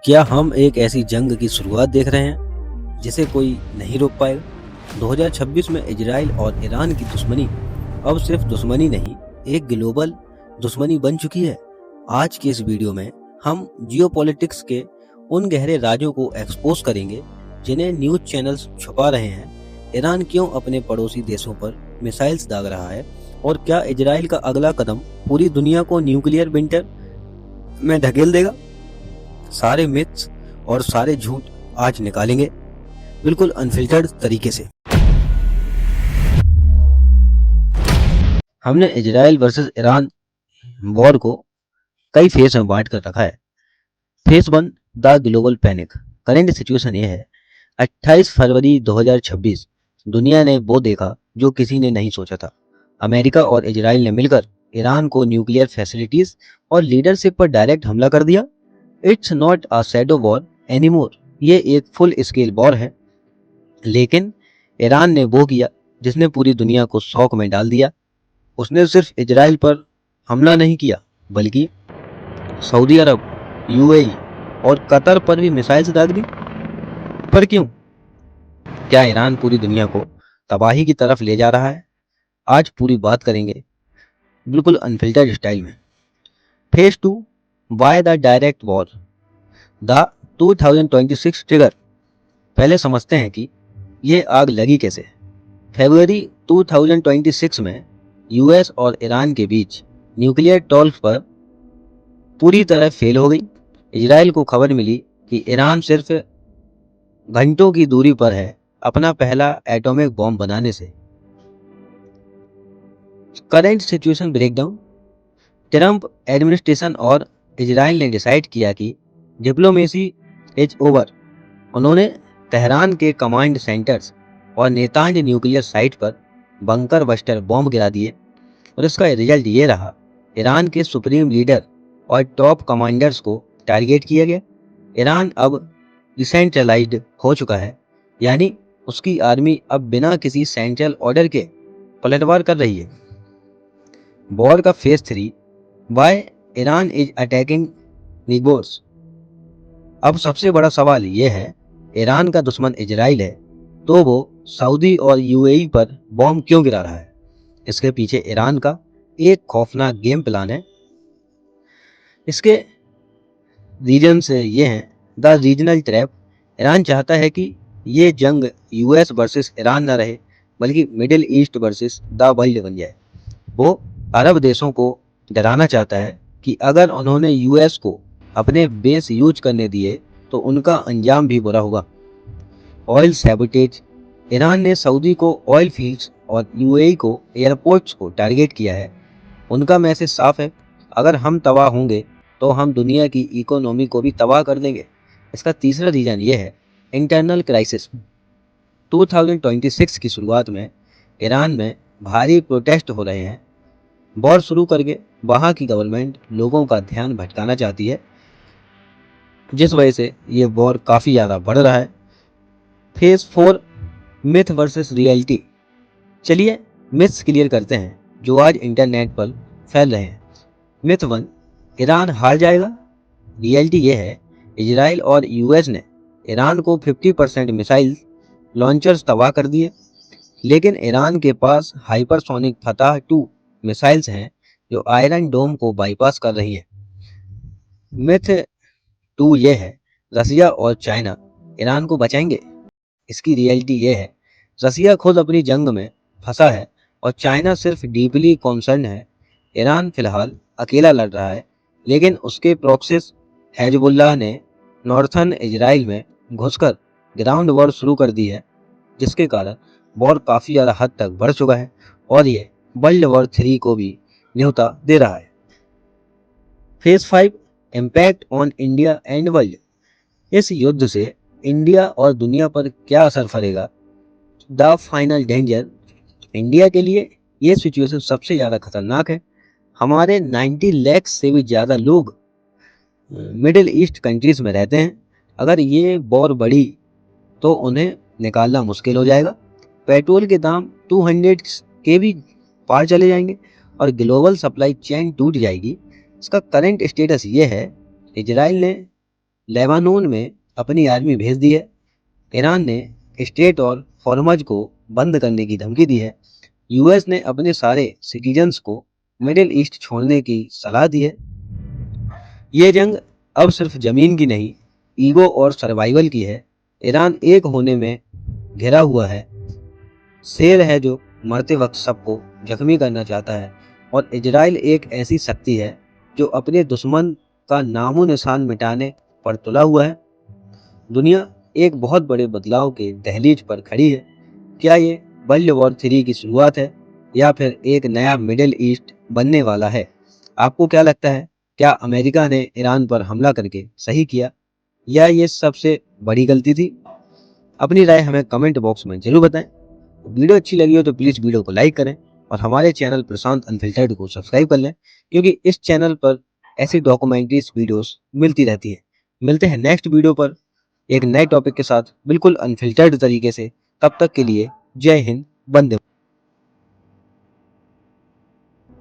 क्या हम एक ऐसी जंग की शुरुआत देख रहे हैं जिसे कोई नहीं रोक पाएगा? 2026 में इजराइल और ईरान की दुश्मनी अब सिर्फ दुश्मनी नहीं, एक ग्लोबल दुश्मनी बन चुकी है। आज की इस वीडियो में हम जियोपॉलिटिक्स के उन गहरे राजों को एक्सपोज करेंगे जिन्हें न्यूज चैनल्स छुपा रहे हैं। ईरान क्यों अपने पड़ोसी देशों पर मिसाइल्स दाग रहा है और क्या इजराइल का अगला कदम पूरी दुनिया को न्यूक्लियर विंटर में धकेल देगा? सारे मिथ्स और सारे झूठ आज निकालेंगे, बिल्कुल अनफिल्टर्ड तरीके से। हमने इजराइल वर्सेस ईरान वॉर को कई फेज में बांट कर रखा है। Phase 1, the global panic. Current situation ये है, 28 फरवरी 2026 दुनिया ने वो देखा जो किसी ने नहीं सोचा था। अमेरिका और इजराइल ने मिलकर ईरान को न्यूक्लियर फैसिलिटीज और लीडरशिप पर डायरेक्ट हमला कर दिया। It's not a shadow war anymore, ये एक फुल स्केल वॉर है। लेकिन ईरान ने वो किया जिसने पूरी दुनिया को शॉक में डाल दिया। उसने सिर्फ इजराइल पर हमला नहीं किया, बल्कि सऊदी अरब, यूएई और कतर पर भी मिसाइल्स दाग दी। पर क्यों? क्या ईरान पूरी दुनिया को तबाही की तरफ ले जा रहा है? आज पूरी बात करेंगे, बिल्कुल अनफिल्टर्ड स्टाइल में। Phase 2, why the direct war, the 2026 trigger. पहले समझते हैं कि ये आग लगी कैसे। फरवरी 2026 में यूएस और ईरान के बीच न्यूक्लियर टॉल्क पर पूरी तरह फेल हो गई। इजराइल को खबर मिली कि ईरान सिर्फ घंटों की दूरी पर है अपना पहला एटॉमिक बॉम्ब बनाने से। Current situation breakdown. Trump administration और इजराइल ने डिसाइड किया कि डिप्लोमेसी इज ओवर। उन्होंने तेहरान के कमांड सेंटर्स और नेतांज न्यूक्लियर साइट पर बंकर बस्टर बॉम्ब गिरा दिए और इसका रिजल्ट ये रहा, ईरान के सुप्रीम लीडर और टॉप कमांडर्स को टारगेट किया गया। ईरान अब डिसेंट्रलाइज्ड हो चुका है, यानी उसकी आर्मी अब बिना किसी सेंट्रल ऑर्डर के पलटवार कर रही है। वॉर का phase 3, why Iran is attacking निगोर्स। अब सबसे बड़ा सवाल यह है, ईरान का दुश्मन इजराइल है तो वो सऊदी और यूएई पर बॉम्ब क्यों गिरा रहा है? इसके पीछे ईरान का एक खौफनाक गेम प्लान है। इसके रीजन ये हैं, द रीजनल ट्रैप। ईरान चाहता है कि ये जंग यूएस वर्सेस ईरान न रहे, बल्कि middle east versus the world बन जाए। वो अरब देशों को डराना चाहता है कि अगर उन्होंने यूएस को अपने बेस यूज करने दिए तो उनका अंजाम भी बुरा होगा। Oil sabotage. ईरान ने सऊदी को ऑयल फील्ड्स और यूएई को एयरपोर्ट्स को टारगेट किया है। उनका मैसेज साफ है, अगर हम तबाह होंगे तो हम दुनिया की इकोनॉमी को भी तबाह कर देंगे। इसका तीसरा रीजन ये है, इंटरनल क्राइसिस। 2026 की शुरुआत में ईरान में भारी प्रोटेस्ट हो रहे हैं। वॉर शुरू करके वहाँ की गवर्नमेंट लोगों का ध्यान भटकाना चाहती है, जिस वजह से ये वॉर काफ़ी ज़्यादा बढ़ रहा है। Phase 4, myth versus reality. चलिए मिथ्स क्लियर करते हैं जो आज इंटरनेट पर फैल रहे हैं। मिथ 1, ईरान हार जाएगा। रियलिटी ये है, इजराइल और यूएस ने ईरान को 50% मिसाइल लॉन्चर्स तबाह कर दिए, लेकिन ईरान के पास हाइपरसोनिक फतह 2 मिसाइल्स हैं जो आयरन डोम को बाईपास कर रही है। मिथ 2 ये है, रसिया और चाइना ईरान को बचाएंगे। इसकी रियलिटी ये है, रसिया खुद अपनी जंग में फंसा है और चाइना सिर्फ डीपली कॉन्सर्न है। ईरान फिलहाल अकेला लड़ रहा है, लेकिन उसके प्रॉक्सिस हिजबुल्लाह ने नॉर्थर्न इजराइल में घुसकर ग्राउंड वॉर शुरू कर दी है, जिसके कारण वॉर काफ़ी ज़्यादा हद तक बढ़ चुका है और ये वर्ल्ड वॉर 3 को भी न्योता दे रहा है। Phase 5, impact on India and world. इस युद्ध से इंडिया और दुनिया पर क्या असर पड़ेगा? The final danger. इंडिया के लिए ये सिचुएशन सबसे ज़्यादा खतरनाक है। हमारे 90 लाख से भी ज़्यादा लोग मिडिल ईस्ट कंट्रीज में रहते हैं। अगर ये वॉर बढ़ी तो उन्हें निकालना मुश्किल हो जाएगा। पेट्रोल के दाम 200 के भी पार चले जाएंगे और ग्लोबल सप्लाई चेन टूट जाएगी। इसका करंट स्टेटस ये है, इजराइल ने लेबानोन में अपनी आर्मी भेज दी है। ईरान ने स्टेट और फॉर्मज को बंद करने की धमकी दी है। यूएस ने अपने सारे सिटीजन्स को मिडिल ईस्ट छोड़ने की सलाह दी है। ये जंग अब सिर्फ जमीन की नहीं, ईगो और सर्वाइवल की है। ईरान एक होने में घिरा हुआ है, शेर है जो मरते वक्त सबको जख्मी करना चाहता है, और इजराइल एक ऐसी शक्ति है जो अपने दुश्मन का नामो निशान मिटाने पर तुला हुआ है। दुनिया एक बहुत बड़े बदलाव के दहलीज पर खड़ी है। क्या ये वर्ल्ड वॉर 3 की शुरुआत है या फिर एक नया मिडिल ईस्ट बनने वाला है? आपको क्या लगता है? क्या अमेरिका ने ईरान पर हमला करके सही किया या ये सबसे बड़ी गलती थी? अपनी राय हमें कमेंट बॉक्स में जरूर बताएं। वीडियो अच्छी लगी हो तो प्लीज़ वीडियो को लाइक करें और हमारे चैनल प्रशांत अनफिल्टर्ड को सब्सक्राइब कर लें, क्योंकि इस चैनल पर ऐसी डॉक्यूमेंट्रीज वीडियोस मिलती रहती है। मिलते हैं नेक्स्ट वीडियो पर एक नए टॉपिक के साथ, बिल्कुल अनफिल्टर्ड तरीके से। तब तक के लिए जय हिंद, वंदे